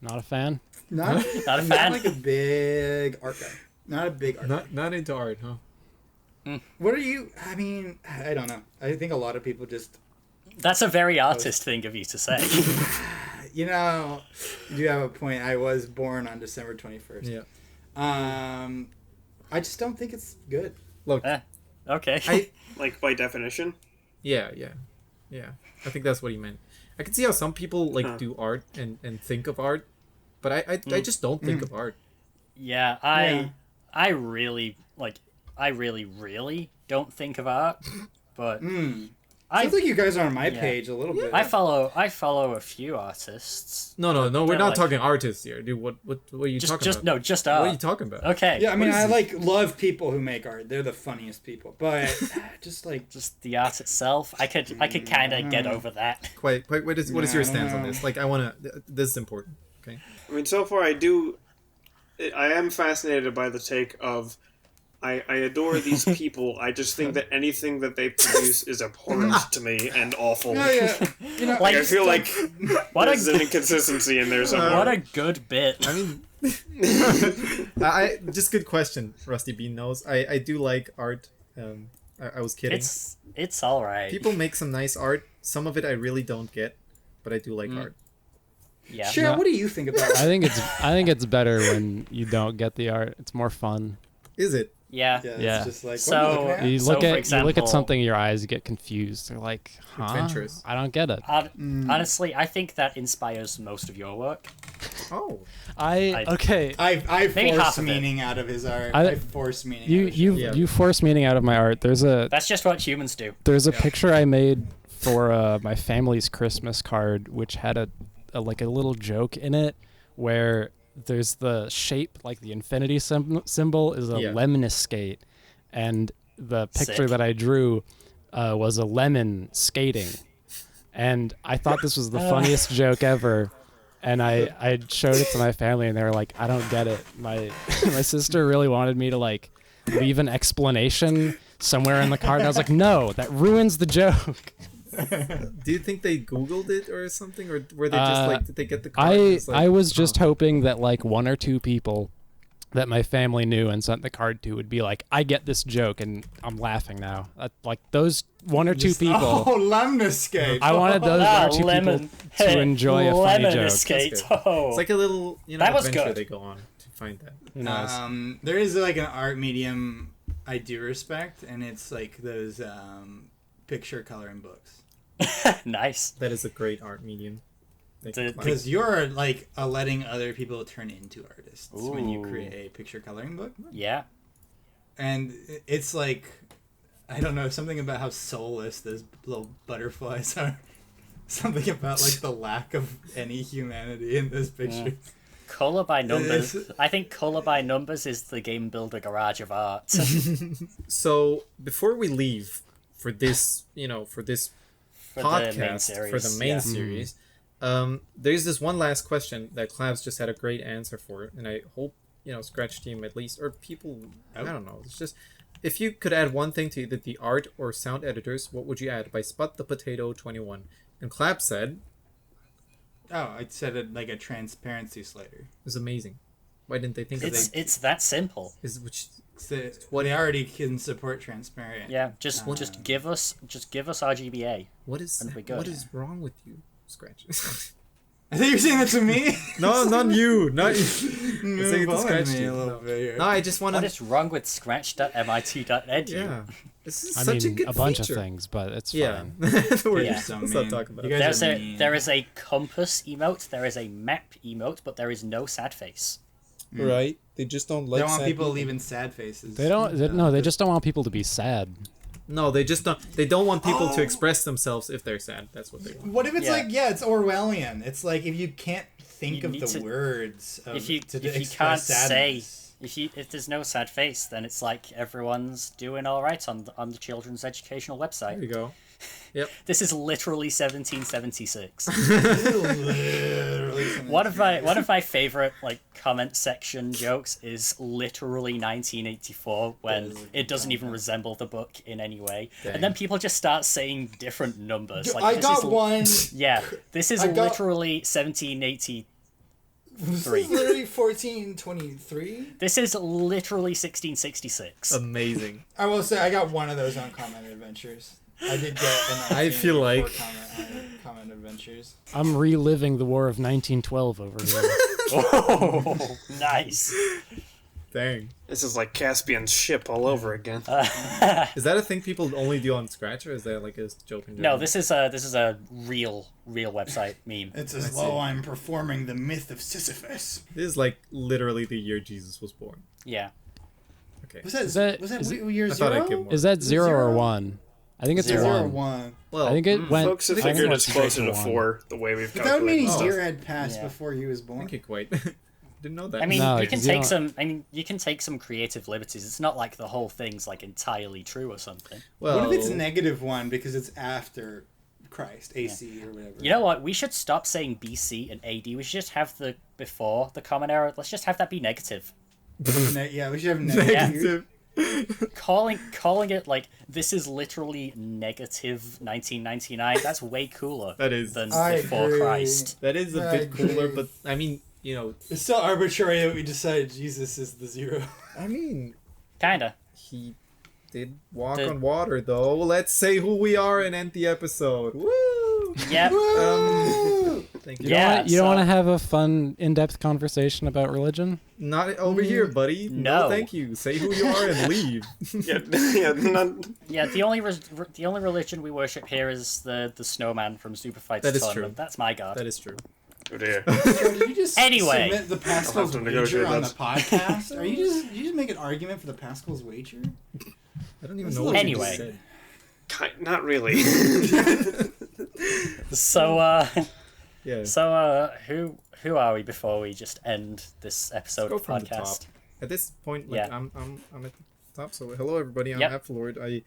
Not a fan. Not Not a I'm fan. Not like a big art guy. Not a big art. guy. Not into art, huh? What are you? I mean, I don't know. I think a lot of people just, That's a very artist thing of you to say. you know, you do have a point. I was born on December 21st. Yeah. I just don't think it's good. Look, Okay. Like, by definition? yeah. I think that's what he meant. I can see how some people do art and think of art, but I just don't think of art. Yeah, I really really don't think of art, but Sounds like you guys are on my page a little bit. I follow a few artists. No, we're They're not like- talking artists here, dude. What are you talking about? Just art. What are you talking about? Okay. Yeah, I mean, I love people who make art. They're the funniest people. But just the art itself, I could kind of get over that. Quite. What is your I stance don't on know. this? Like, I want to. This is important. Okay. I mean, so far I am fascinated by the take of, I adore these people. I just think that anything that they produce is abhorrent to me and awful. yeah. You know, Like, I feel like What there's an a inconsistency in there somewhere. what a good bit. I mean, I just good question. Rusty Bean knows. I do like art. I was kidding. It's all right. People make some nice art. Some of it I really don't get, but I do like art. Yeah. Cheryl, what do you think about it? I think it's better when you don't get the art. It's more fun. Is it? Yeah. Yeah. It's just like, So- what are you looking at? You So, look for at example- something, your eyes get confused. They're like, huh? Adventurous. I don't get it. Honestly, I think that inspires most of your work. Oh. Okay. I Maybe half force of it. meaning out of his art. I- I force meaning. You out of his art. you force meaning out of my art. There's a That's just what humans do. picture I made for my family's Christmas card, which had a little joke in it where there's the shape, like the infinity symbol is a lemon skate, and the picture Sick. that I drew was a lemon skating, and I thought this was the funniest joke ever. And I showed it to my family, and they were like, "I don't get it." My sister really wanted me to like leave an explanation somewhere in the card, and I was like, "No, that ruins the joke." Do you think they Googled it or something, or were they just like, did they get the card? I was just hoping that like one or two people that my family knew and sent the card to would be like, "I get this joke," and I'm laughing now. Like those one or two people. Oh, lemon skate. I wanted those one or two lemon. people to enjoy a funny lemon joke. escape. It's Oh. like a little, That was adventure good. they go on find that. Who knows? There is like an art medium I do respect, and it's like those picture coloring books. Nice. That is a great art medium. Because you're like letting other people turn into artists when you Ooh. create a picture coloring book. Yeah. And it's like, I don't know, something about how soulless those little butterflies are. Something about like the lack of any humanity in those pictures. Color by numbers. I think color by numbers is the game builder garage of art. So before we leave for this, for this podcast, for the main series, there's this one last question that Clabs just had a great answer for, and I hope Scratch Team at least, or people, I don't know. It's just, if you could add one thing to either the art or sound editors, what would you add? By Spot the Potato 21, and Clabs said, "Oh, I said it like a transparency slider." It was amazing. Why didn't they think of that? It's that simple. They already can support transparent. Yeah, just give us RGBA. What is wrong with you, Scratch? I think you're saying that to me. No, not you. Not you. I'm saying it to Scratch me Team. a little bit here. No, I just want to. What is wrong with scratch.mit.edu? Yeah, this is I such mean, a good bunch feature. of things, but it's Yeah, fine. let's not talk about it. There is a compass emote, there is a map emote, but there is no sad face. Right? They just don't like. They want sad people leaving sad faces. They don't. They just don't want people to be sad. No, they just don't. They don't want people to express themselves if they're sad. That's what they want. What if it's it's Orwellian? It's like if you can't think of the words. If you can't say, if there's no sad face, then it's like everyone's doing all right on the children's educational website. There you go. Yep. This is literally 1776. Literally One of my favorite comment section jokes is literally 1984 when it doesn't even resemble the book in any way. Dang. And then people just start saying different numbers. I got one. Yeah, this is literally 1780. This is literally 1423. This is literally 1666. Amazing. I will say I got one of those on Comment Adventures. I did get an I feel like comment Adventures. I'm reliving the War of 1912 over here. Oh, nice. Dang. This is like Caspian's ship all over again. Is that a thing people only do on Scratch, or is that like a joke in No, general? this is a real website meme. It's as though I'm performing the Myth of Sisyphus. This is like literally the year Jesus was born. Yeah. Okay. Was that year I thought I'd zero? get more. Is that 0 or 1? I think it's Zero. 0 or 1. 1. Well, I think it went. Folks have I think it figured went it's closer to one. 4, the way we've But that would mean calculated his stuff. year had passed Yeah. before he was born. Thank you, quite. Didn't know that. I mean, No, you can 'cause you take don't- some. I mean, you can take some creative liberties. It's not like the whole thing's like entirely true or something. well, What if it's -1 because it's after Christ, AC or whatever? You know what? We should stop saying BC and AD. We should just have the before the Common Era. Let's just have that be negative. Yeah, we should have negative. Calling it like this is literally negative 1999. That's way cooler. That is. than I before agree. Christ. That is a I bit cooler, agree. but I mean, It's so arbitrary that we decided Jesus is the 0. I mean, Kinda. he did walk The- on water, though. Let's say who we are and end the episode. Woo! Yeah. Thank you. Yeah. You don't want to have a fun, in-depth conversation about religion? Not over here, buddy. No. Thank you. Say who you are and leave. Yeah, the only religion we worship here is the snowman from Super Fight That is Ton, true. and that's my god. That is true. Oh dear. Did you just Anyway. submit the Pascal's I'll have to wager negotiate on the that. podcast? Are you just make an argument for the Pascal's wager? I don't even That's know what Anyway. you just said. Not really. So Yeah. who are we before we just end this episode Go of the from the top. podcast? At this point, Yeah. I'm at the top. So hello everybody. I'm Yep. Applord. I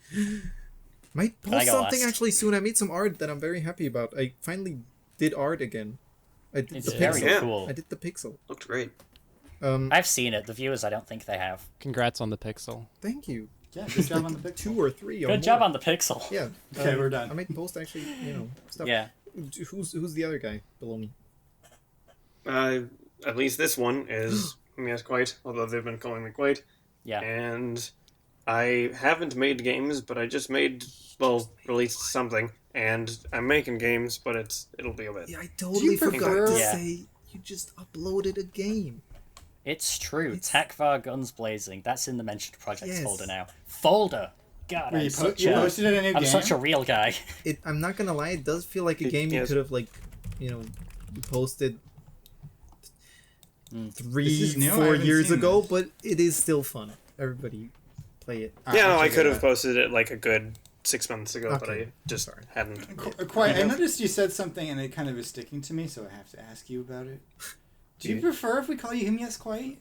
might I post go something last. actually soon. I made some art that I'm very happy about. I finally did art again. I did It's the very pixel. Yeah. cool. I did the pixel. Looked great. I've seen it. The viewers, I don't think they have. Congrats on the pixel. Thank you. Yeah, good job on the picture. 2 or 3 or Good job more. on the pixel. Yeah. Okay, we're done. I might post actually, stuff. Yeah. Who's the other guy below me? At least this one is me as Quite, although they've been calling me Quite. Yeah. And I haven't made games, but I just released something. And I'm making games, but it'll be a bit. Yeah, I totally prefer- forgot to Yeah. say you just uploaded a game. It's true. Takvar Guns Blazing. That's in the mentioned projects folder now. Folder. God, you posted it in a new game? I'm such a real guy. I'm not gonna lie. It does feel like a game you could have posted 3-4 years ago, but it is still fun. Everybody play it. I could have posted it like a good 6 months ago, but I just hadn't. I noticed you said something and it kind of is sticking to me, so I have to ask you about it. Do you prefer if we call you him yes quite?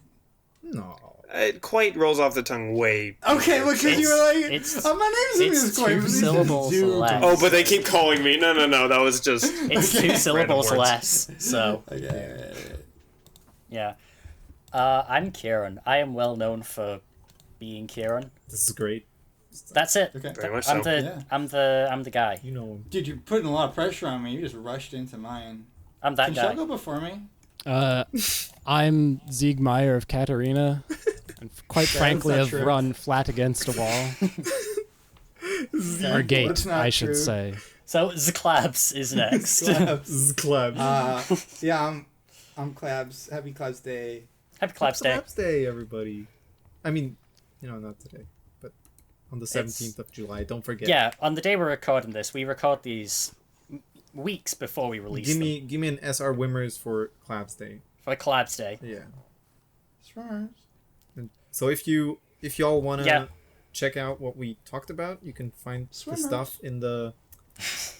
No. It quite rolls off the tongue way. Okay, well, because you were like, my name's him yes quite. 2 syllables less. Oh, but they keep calling me. No, that was just... It's 2 syllables less, so... Okay. Yeah. I'm Kieran. I am well known for being Kieran. This is great. That's it. Okay. Very much so. I'm the guy. You know him. Dude, you're putting a lot of pressure on me. You just rushed into mine. I'm that Can guy. Shall go before me? I'm Ziegmeyer of Katarina, and quite frankly, I've run flat against a wall. Or gate, I should say. So Zclabs is next. Zclabs. Yeah, I'm Clabs. Happy Clabs Day. Happy Clabs Day. Clabs Day, everybody. I mean, not today, but on the 17th of July. Don't forget. Yeah, on the day we're recording this, we record these weeks before we release them. Give me an SR Wimmers for Clabs Day. For Clabs Day. Yeah. Sure. So if y'all wanna check out what we talked about, you can find the stuff in the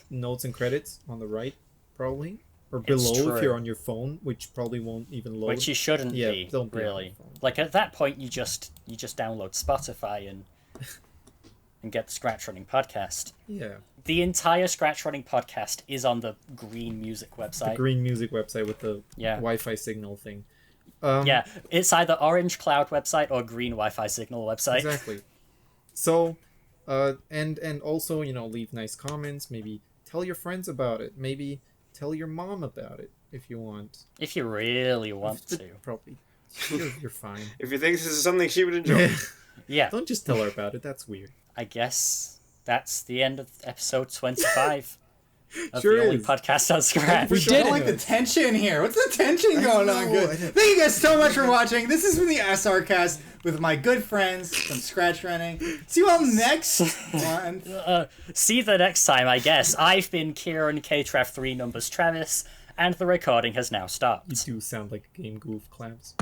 notes and credits on the right, probably. Or below if you're on your phone, which probably won't even load. Which you shouldn't be, don't be really. Like at that point, you just download Spotify and get the ScratchRunning Podcast. Yeah. The entire ScratchRunning Podcast is on the Green Music website. The Green Music website with the Wi-Fi signal thing. Yeah, it's either Orange Cloud website or Green Wi-Fi signal website. Exactly. So, and also, leave nice comments. Maybe tell your friends about it. Maybe tell your mom about it if you want. If you really want to. Probably. You're fine. If you think this is something she would enjoy. Yeah. Don't just tell her about it. That's weird. I guess that's the end of episode 25 of Sure the only is. podcast on Scratch. We did like the tension here. What's the tension going on? Good. Thank you guys so much for watching. This has been the SRCast with my good friends from ScratchRunning. See you all next month. See you the next time, I guess. I've been Kieran K-Tref 3 numbers Travis, and the recording has now stopped. You do sound like a game goof, Clams.